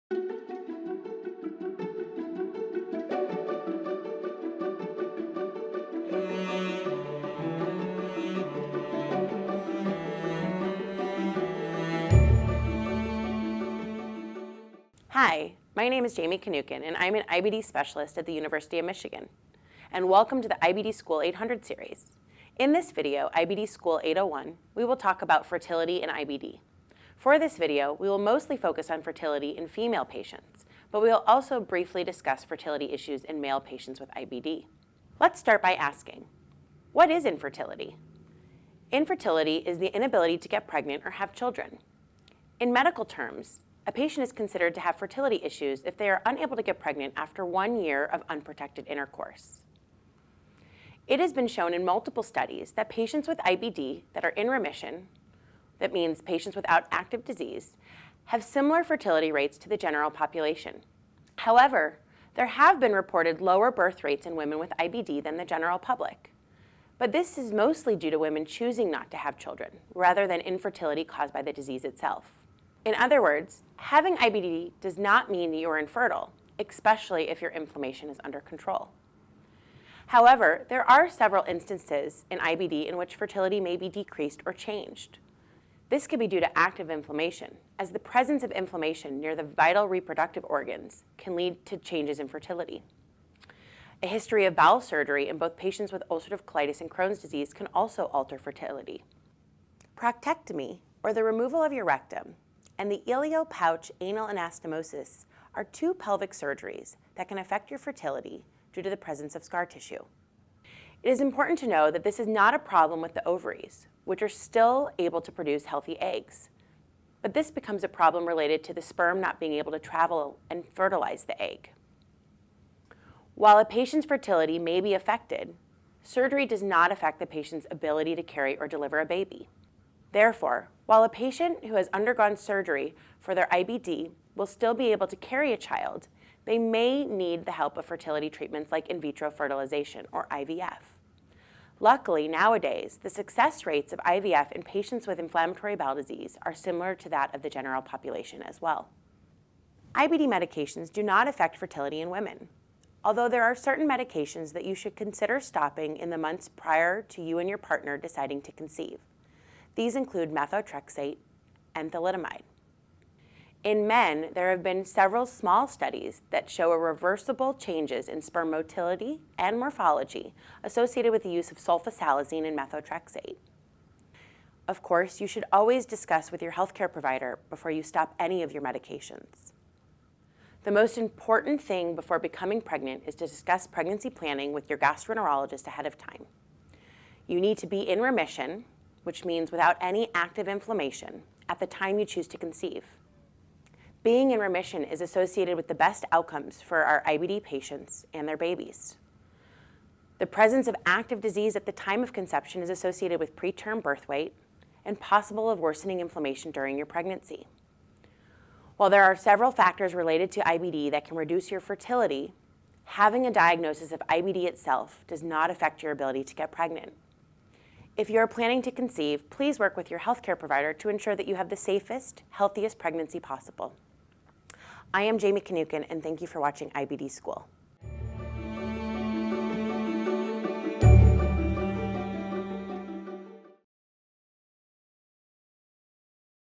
Hi, my name is Jami Kinnucan, and I'm an IBD specialist at the University of Michigan. And welcome to the IBD School 800 series. In this video, IBD School 801, we will talk about fertility and IBD. For this video, we will mostly focus on fertility in female patients, but we will also briefly discuss fertility issues in male patients with IBD. Let's start by asking, what is infertility? Infertility is the inability to get pregnant or have children. In medical terms, a patient is considered to have fertility issues if they are unable to get pregnant after 1 year of unprotected intercourse. It has been shown in multiple studies that patients with IBD that are in remission, that means patients without active disease, have similar fertility rates to the general population. However, there have been reported lower birth rates in women with IBD than the general public. But this is mostly due to women choosing not to have children, rather than infertility caused by the disease itself. In other words, having IBD does not mean you are infertile, especially if your inflammation is under control. However, there are several instances in IBD in which fertility may be decreased or changed. This could be due to active inflammation, as the presence of inflammation near the vital reproductive organs can lead to changes in fertility. A history of bowel surgery in both patients with ulcerative colitis and Crohn's disease can also alter fertility. Proctectomy, or the removal of your rectum, and the ileopouch anal anastomosis are two pelvic surgeries that can affect your fertility due to the presence of scar tissue. It is important to know that this is not a problem with the ovaries, which are still able to produce healthy eggs. But this becomes a problem related to the sperm not being able to travel and fertilize the egg. While a patient's fertility may be affected, surgery does not affect the patient's ability to carry or deliver a baby. Therefore, while a patient who has undergone surgery for their IBD will still be able to carry a child, they may need the help of fertility treatments like in vitro fertilization, or IVF. Luckily, nowadays, the success rates of IVF in patients with inflammatory bowel disease are similar to that of the general population as well. IBD medications do not affect fertility in women, although there are certain medications that you should consider stopping in the months prior to you and your partner deciding to conceive. These include methotrexate and thalidomide. In men, there have been several small studies that show reversible changes in sperm motility and morphology associated with the use of sulfasalazine and methotrexate. Of course, you should always discuss with your healthcare provider before you stop any of your medications. The most important thing before becoming pregnant is to discuss pregnancy planning with your gastroenterologist ahead of time. You need to be in remission, which means without any active inflammation, at the time you choose to conceive. Being in remission is associated with the best outcomes for our IBD patients and their babies. The presence of active disease at the time of conception is associated with preterm birth weight and possible of worsening inflammation during your pregnancy. While there are several factors related to IBD that can reduce your fertility, having a diagnosis of IBD itself does not affect your ability to get pregnant. If you are planning to conceive, please work with your healthcare provider to ensure that you have the safest, healthiest pregnancy possible. I am Jami Kinnucan, and thank you for watching IBD School.